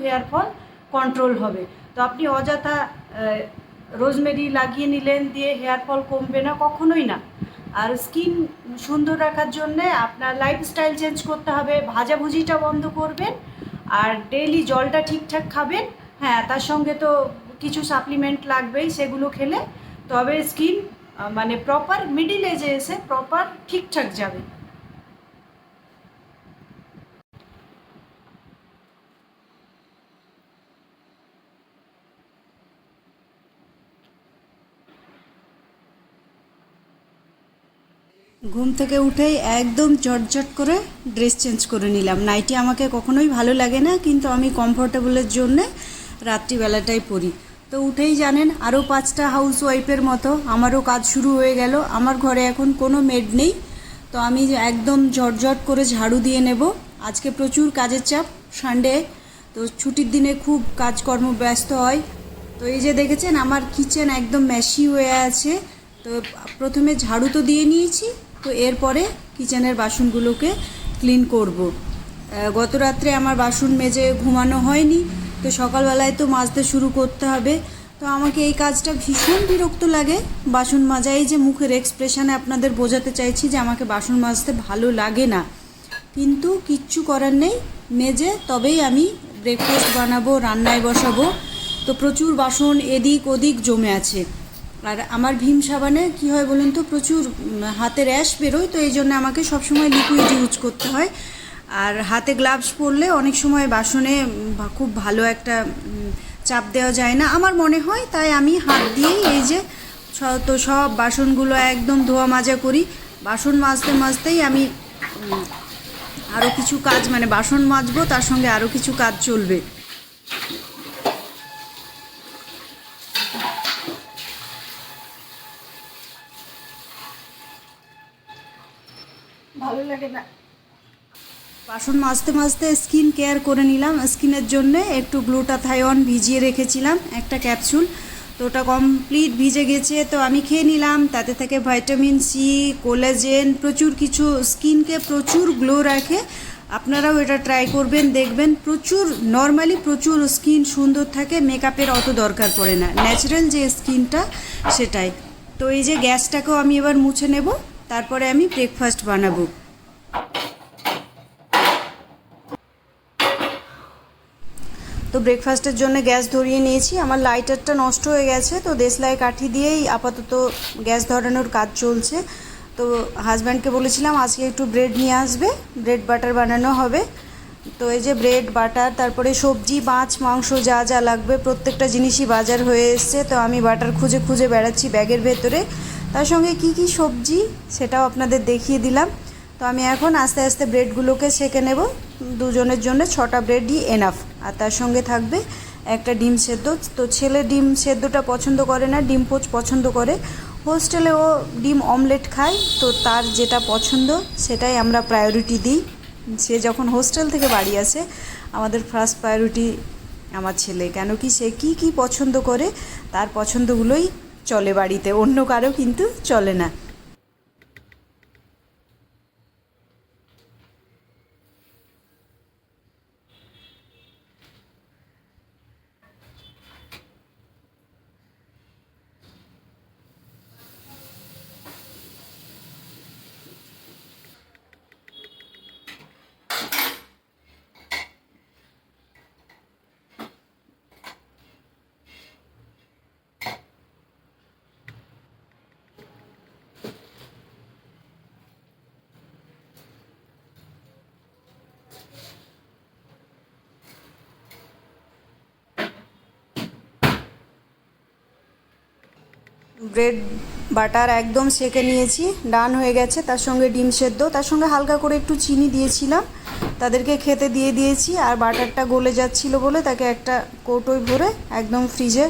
Hair fall control হবে। তো আপনি অযথা রোজমেরি লাগিয়ে নিলেন দিয়ে হেয়ার ফল কমবে না, কখনোই না। আর স্কিন সুন্দর রাখার জন্যে আপনার লাইফস্টাইল চেঞ্জ করতে হবে, ভাজাভুজিটা বন্ধ করবেন, আর ডেইলি জলটা ঠিকঠাক খাবেন। হ্যাঁ, তার সঙ্গে তো কিছু সাপ্লিমেন্ট লাগবেই, সেগুলো খেলে তবে স্কিন মানে প্রপার মিডিল এজে এসে প্রপার ঠিকঠাক যাবে। ঘুম থেকে উঠেই একদম ঝটঝট করে ড্রেস চেঞ্জ করে নিলাম। নাইটি আমাকে কখনোই ভালো লাগে না, কিন্তু আমি কমফোর্টেবলের জন্যে রাত্রিবেলাটাই পরি। তো উঠেই জানেন আরও 5টা হাউস ওয়াইফের মতো আমারও কাজ শুরু হয়ে গেল। আমার ঘরে এখন কোনো মেড নেই, তো আমি একদম ঝটঝট করে ঝাড়ু দিয়ে নেব। আজকে প্রচুর কাজের চাপ, সানডে তো ছুটির দিনে খুব কাজকর্ম ব্যস্ত হয়। তো এই যে দেখেছেন আমার কিচেন একদম মেশি হয়ে আছে। তো প্রথমে ঝাড়ু তো দিয়ে নিয়েছি, তো এরপরে কিচেনের বাসনগুলোকে ক্লিন করব। গত রাত্রে আমার বাসন মেজে ঘুমানো হয়নি, তো সকালবেলায় তো মাজতে শুরু করতে হবে। তো আমাকে এই কাজটা ভীষণ বিরক্ত লাগে, বাসন মাজা। এই যে মুখের এক্সপ্রেশনে আপনাদের বোঝাতে চাইছি যে আমাকে বাসন মাজতে ভালো লাগে না, কিন্তু কিচ্ছু করার নেই। মেজে তবেই আমি ব্রেকফাস্ট বানাবো, রান্নায় বসাবো। তো প্রচুর বাসন এদিক ওদিক জমে আছে। আর আমার ভীম সাবানে কী হয় বলুন তো, প্রচুর হাতে র্যাশ বেরোয়, তো এই জন্য আমাকে সবসময় লিকুইড ইউজ করতে হয়। আর হাতে গ্লাভস পরলে অনেক সময় বাসনে খুব ভালো একটা চাপ দেওয়া যায় না আমার মনে হয়, তাই আমি হাত দিয়েই এই যে তো সব বাসনগুলো একদম ধোয়া মাজা করি। বাসন মাজতে মাজতেই আমি আরও কিছু কাজ, মানে বাসন মাজবো তার সঙ্গে আরও কিছু কাজ চলবে। ভালো লাগে না। বাসন মাজতে মাজতে স্কিন কেয়ার করে নিলাম। স্কিনের জন্য একটু গ্লুটাথায়ন ভিজিয়ে রেখেছিলাম, একটা ক্যাপসুল, তো ওটা কমপ্লিট ভিজে গেছে। তো আমি খেয়ে নিলাম। তাতে থেকে ভাইটামিন সি, কোলাজেন, প্রচুর কিছু, স্কিনকে প্রচুর গ্লো রাখে। আপনারাও এটা ট্রাই করবেন, দেখবেন প্রচুর, নর্মালি প্রচুর স্কিন সুন্দর থাকে, মেকআপের অত দরকার পড়ে না, ন্যাচারাল যে স্কিনটা সেটাই। তো এই যে গ্যাসটাকেও আমি এবার মুছে নেব, তারপরে আমি ব্রেকফাস্ট বানাবো। তো ব্রেকফাস্টের জন্য গ্যাস ধরিয়ে নিয়েছি। আমার লাইটারটা নষ্ট হয়ে গেছে, তো দেশলাই কাঠি দিয়েই আপাতত গ্যাস ধরানোর কাজ চলছে। তো হাজব্যান্ডকে বলেছিলাম আজকে একটু ব্রেড নিয়ে আসবে, ব্রেড বাটার বানানো হবে। তো এই যে ব্রেড বাটার, তারপরে সবজি, মাছ, মাংস যা যা লাগবে প্রত্যেকটা জিনিসই বাজার হয়ে এসছে। তো আমি বাটার খুঁজে খুঁজে বেড়াচ্ছি ব্যাগের ভেতরে, তার সঙ্গে কি কি সবজি সেটাও আপনাদের দেখিয়ে দিলাম। তো আমি এখন আস্তে আস্তে ব্রেডগুলোকে সেঁকে নেব। দুজনের জন্য 6টা ব্রেডই এনাফ। আর তার সঙ্গে থাকবে একটা ডিম সেদ্ধ। তো ছেলে ডিম সেদ্ধটা পছন্দ করে না, ডিম পোচ পছন্দ করে। হোস্টেলে ও ডিম অমলেট খায়, তো তার যেটা পছন্দ সেটাই আমরা প্রায়োরিটি দিই। সে যখন হোস্টেল থেকে বাড়ি আসে আমাদের ফার্স্ট প্রায়োরিটি আমার ছেলে, কেন কি সে কী কী পছন্দ করে তার পছন্দগুলোই চলে বাড়িতে, অন্য কারো কিন্তু চলে না। ব্রেড বাটার একদম সেঁকে নিয়েছি, ডান হয়ে গেছে। তার সঙ্গে ডিম সেদ্ধ, তার সঙ্গে হালকা করে একটু চিনি দিয়েছিলাম, তাদেরকে খেতে দিয়ে দিয়েছি। আর বাটারটা গলে যাচ্ছিল বলে তাকে একটা কৌটোয় ভরে একদম ফ্রিজে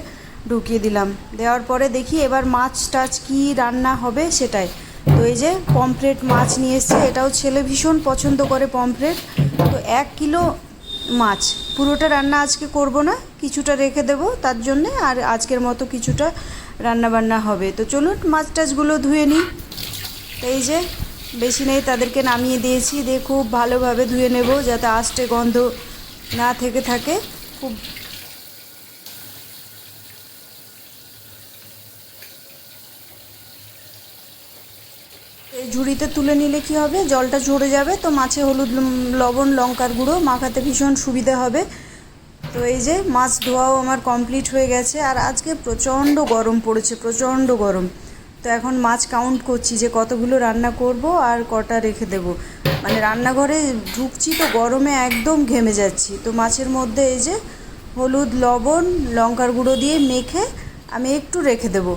ঢুকিয়ে দিলাম। দেওয়ার পরে দেখি এবার মাছ টাছ কী রান্না হবে সেটাই। তো এই যে পমফ্রেট মাছ নিয়ে এসেছি, এটাও ছেলে ভীষণ পছন্দ করে পমফ্রেট। তো 1 কিলো মাছ, পুরোটা রান্না আজকে করব না, কিছুটা রেখে দেবো তার জন্যে, আর আজকের মতো কিছুটা রান্না বান্না হবে। তো চলুন মাছ টাছগুলো ধুয়ে নিই। তো এই যে বেশি নেই, তাদেরকে নামিয়ে দিয়েছি, দিয়ে খুব ভালোভাবে ধুয়ে নেব যাতে আষ্টে গন্ধ না থেকে থাকে। খুব এই ঝুড়িতে তুলে নিলে কি হবে, জলটা ঝরে যাবে, তো মাছে হলুদ লবণ লঙ্কার গুঁড়ো মাখাতে ভীষণ সুবিধা হবে। তো এই যে মাছ ধোয়াও আমার কমপ্লিট হয়ে গেছে। আর আজকে প্রচণ্ড গরম পড়েছে, প্রচণ্ড গরম। তো এখন মাছ কাউন্ট করছি যে কতগুলো রান্না করব আর কটা রেখে দেব। মানে রান্নাঘরে ঢুকছি তো গরমে একদম ঘেমে যাচ্ছি। তো মাছের মধ্যে এই যে হলুদ লবণ লঙ্কার গুঁড়ো দিয়ে মেখে আমি একটু রেখে দেবো,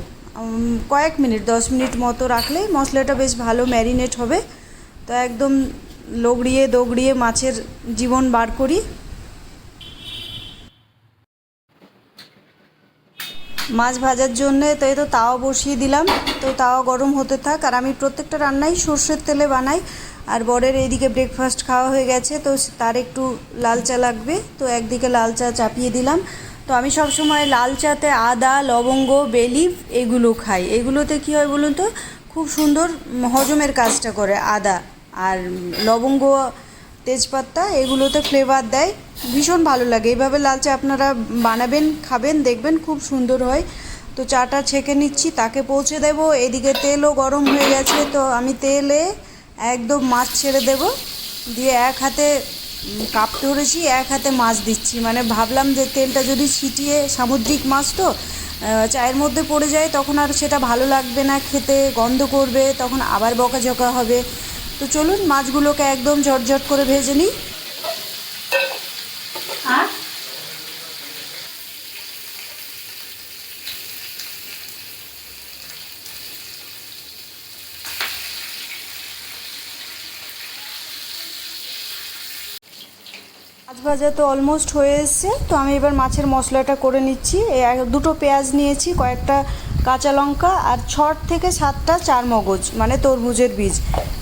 কয়েক মিনিট, 10 মিনিট মতো রাখলেই মশলাটা বেশ ভালো ম্যারিনেট হবে। তো একদম লগড়িয়ে দগড়িয়ে মাছের জীবন বার করি। মাছ ভাজার জন্যে তো এই তো তাওয়া বসিয়ে দিলাম। তো তাওয়া গরম হতে থাক। আর আমি প্রত্যেকটা রান্নাই সর্ষের তেলে বানাই। আর বরের এইদিকে ব্রেকফাস্ট খাওয়া হয়ে গেছে, তো তার একটু লাল চা লাগবে, তো একদিকে লাল চা চাপিয়ে দিলাম। তো আমি সবসময় লাল চাতে আদা লবঙ্গ বেলিফ এগুলো খাই। এগুলোতে কী হয় বলুন তো, খুব সুন্দর হজমের কাজটা করে আদা আর লবঙ্গ তেজপাতা, এগুলোতে ফ্লেভার দেয়, ভীষণ ভালো লাগে। এইভাবে লাল চা আপনারা বানাবেন, খাবেন, দেখবেন খুব সুন্দর হয়। তো চাটা ছেঁকে নিচ্ছি, তাকে পৌঁছে দেব। এদিকে তেলও গরম হয়ে গেছে, তো আমি তেলে একদম মাছ ছেড়ে দেব, দিয়ে এক হাতে কাপ ধরেছি, এক হাতে মাছ দিচ্ছি। মানে ভাবলাম যে তেলটা যদি ছিটিয়ে, সামুদ্রিক মাছ তো চায়ের মধ্যে পড়ে যায়, তখন আর সেটা ভালো লাগবে না খেতে, গন্ধ করবে, তখন আবার বকাঝকা হবে। তো চলুন মাছগুলোকে একদম ঝটঝট করে ভেজে নিই। আর মাছ ভাজা তো অলমোস্ট হয়ে এসছে। তো আমি এবার মাছের মশলাটা করে নিচ্ছি। দুটো পেঁয়াজ নিয়েছি, কয়েকটা কাঁচা লঙ্কা আর 6 থেকে 7টা চারমগজ মানে তরমুজের বীজ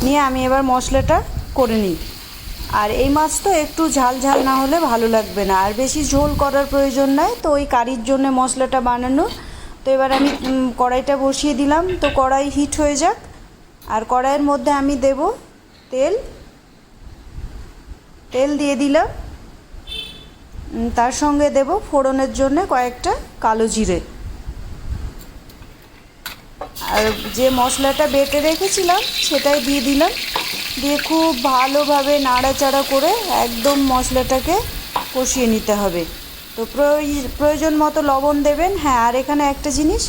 নিয়ে আমি এবার মশলাটা করে নিই। আর এই মাছ তো একটু ঝাল ঝাল না হলে ভালো লাগবে না, আর বেশি ঝোল করার প্রয়োজন নয়। তো ওই কারির জন্য মশলাটা বানানো। তো এবার আমি কড়াইটা বসিয়ে দিলাম। তো কড়াই হিট হয়ে যাক। আর কড়াইয়ের মধ্যে আমি দেব তেল। তেল দিয়ে দিলাম। তার সঙ্গে দেব ফোড়নের জন্য কয়েকটা কালো জিরে। আর যে মশলাটা বেটে রেখেছিলাম সেটাই দিয়ে দিলাম। দিয়ে খুব ভালোভাবে নাড়াচাড়া করে একদম মশলাটাকে কষিয়ে নিতে হবে। তো প্রয়োজন মতো লবণ দেবেন। হ্যাঁ, আর এখানে একটা জিনিস,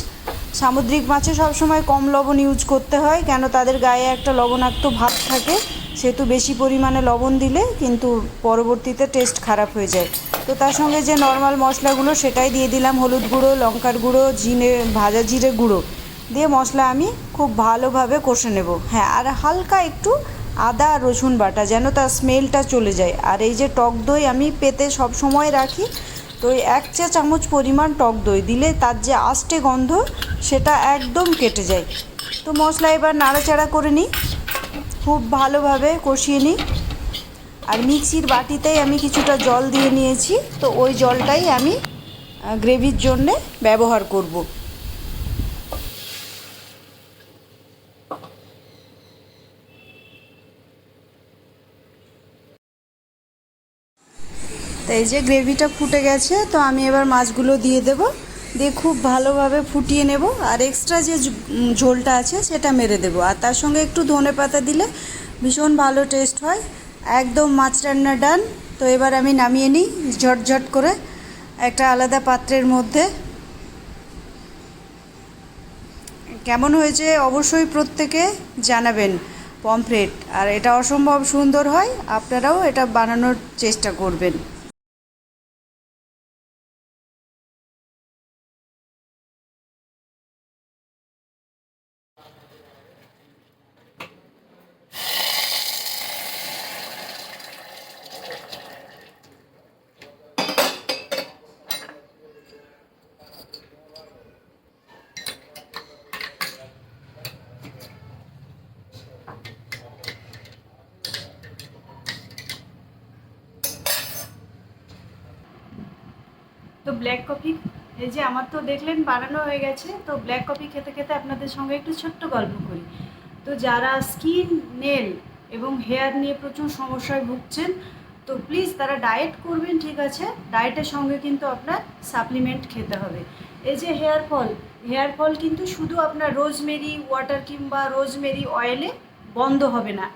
সামুদ্রিক মাছে সবসময় কম লবণ ইউজ করতে হয়, কেন তাদের গায়ে একটা লবণাক্ত ভাব থাকে, সেহেতু বেশি পরিমাণে লবণ দিলে কিন্তু পরবর্তীতে টেস্ট খারাপ হয়ে যায়। তো তার সঙ্গে যে নর্মাল মশলাগুলো সেটাই দিয়ে দিলাম, হলুদ গুঁড়ো লঙ্কার গুঁড়ো ভাজা জিরে গুঁড়ো দিয়ে মশলা আমি খুব ভালোভাবে কষে নেব। হ্যাঁ, আর হালকা একটু আদা আর রসুন বাটা, যেন তার স্মেলটা চলে যায়। আর এই যে টক দই আমি পেতে সব সময় রাখি, তো ওই 1 চা চামচ পরিমাণ টক দই দিলে তার যে আষ্টে গন্ধ সেটা একদম কেটে যায়। তো মশলা এবার নাড়াচাড়া করে নিই, খুব ভালোভাবে কষিয়ে নিই। আর মিক্সির বাটিতেই আমি কিছুটা জল দিয়ে নিয়েছি, তো ওই জলটাই আমি গ্রেভির জন্যে ব্যবহার করব। তো এই যে গ্রেভিটা ফুটে গেছে, তো আমি এবার মাছগুলো দিয়ে দেব, দিয়ে খুব ভালোভাবে ফুটিয়ে নেব। আর এক্সট্রা যে ঝোলটা আছে সেটা মেরে দেবো। আর তার সঙ্গে একটু ধনেপাতা দিলে ভীষণ ভালো টেস্ট হয়। একদম মাছ রান্না ডান। তো এবার আমি নামিয়ে নিই ঝটঝট করে একটা আলাদা পাত্রের মধ্যে। কেমন হয়েছে অবশ্যই প্রত্যেকে জানাবেন পমফ্রেট। আর এটা অসম্ভব সুন্দর হয়, আপনারাও এটা বানানোর চেষ্টা করবেন। তো ব্ল্যাক কফি এই যে আমার তো দেখলেন বানানো হয়ে গেছে। তো ব্ল্যাক কফি খেতে খেতে আপনাদের সঙ্গে একটু ছোট্ট গল্প করি। তো যারা স্কিন নেল এবং হেয়ার নিয়ে প্রচুর সমস্যায় ভুগছেন, তো প্লিজ তারা ডায়েট করবেন, ঠিক আছে, ডায়েটের সঙ্গে কিন্তু আপনার সাপ্লিমেন্ট খেতে হবে। এই যে হেয়ার ফল কিন্তু শুধু আপনার রোজমেরি ওয়াটার কিংবা রোজমেরি অয়েলে বন্ধ হবে না,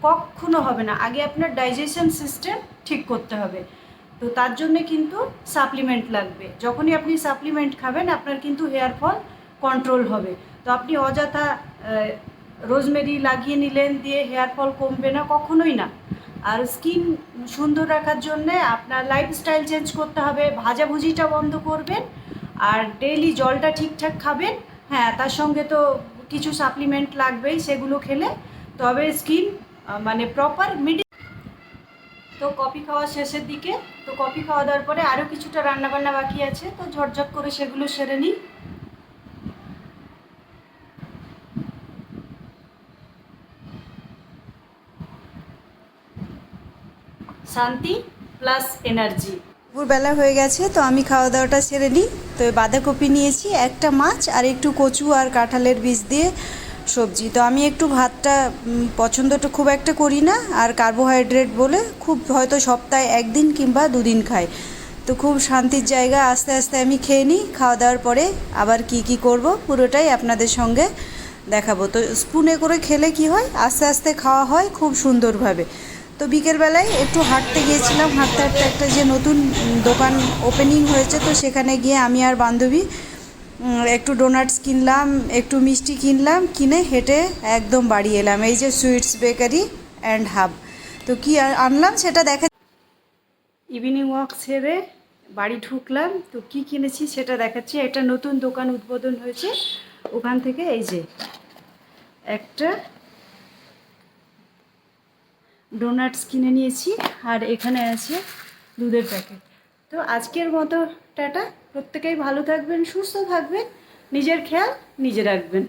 কখনো হবে না। আগে আপনার ডাইজেশন সিস্টেম ঠিক করতে হবে, তো তার জন্যে কিন্তু সাপ্লিমেন্ট লাগবে। যখনই আপনি সাপ্লিমেন্ট খাবেন আপনার কিন্তু হেয়ার ফল কন্ট্রোল হবে। তো আপনি অযথা রোজমেরি লাগিয়ে নিলেন, দিয়ে হেয়ার ফল কমবে না, কখনোই না। আর স্কিন সুন্দর রাখার জন্যে আপনার লাইফস্টাইল চেঞ্জ করতে হবে, ভাজাভুজিটা বন্ধ করবেন, আর ডেইলি জলটা ঠিকঠাক খাবেন। হ্যাঁ, তার সঙ্গে তো কিছু সাপ্লিমেন্ট লাগবেই, সেগুলো খেলে তবে স্কিন মানে প্রপার মিডি। তো কফি খাওয়া শেষের দিকে, তো কফি খাওয়া দেওয়ার পরে আরও কিছুটা রান্নাবান্না বাকি আছে, তো ঝটঝট করে সেগুলো সেরে নিই। শান্তি প্লাস এনার্জি। দুপুরবেলা হয়ে গেছে, তো আমি খাওয়া দাওয়াটা সেরে নিই। তো বাঁধাকপি নিয়েছি, একটা মাছ আর একটু কচু আর কাঁঠালের বীজ দিয়ে সবজি। তো আমি একটু ভাতটা পছন্দটা খুব একটা করি না, আর কার্বোহাইড্রেট বলে খুব হয়তো সপ্তাহে একদিন কিংবা দুদিন খাই। তো খুব শান্তির জায়গা, আস্তে আস্তে আমি খেয়ে নিই। খাওয়া দাওয়ার পরে আবার কি করব পুরোটাই আপনাদের সঙ্গে দেখাবো। তো স্পুনে করে খেলে কি হয়, আস্তে আস্তে খাওয়া হয় খুব সুন্দরভাবে। তো বিকেলবেলায় একটু হাঁটতে গিয়েছিলাম, হাঁটতে হাঁটতে একটা যে নতুন দোকান ওপেনিং হয়েছে, তো সেখানে গিয়ে আমি আর বান্ধবী একটু ডোনাটস কিনলাম, একটু মিষ্টি কিনলাম, কিনে হেঁটে একদম বাড়ি এলাম। এই যে সুইটস বেকারি অ্যান্ড হাব। তো কি আনলাম সেটা দেখা। ইভিনিং ওয়াক সেরে বাড়ি ঢুকলাম, তো কি কিনেছি সেটা দেখাচ্ছি। একটা নতুন দোকান উদ্বোধন হয়েছে, ওখান থেকে এই যে একটা ডোনাটস কিনে নিয়েছি, আর এখানে আছে দুধের প্যাকেট। তো আজকের মতো টাটা, প্রত্যেকেই ভালো থাকবেন, সুস্থ থাকবেন, নিজের খেয়াল নিজে রাখবেন।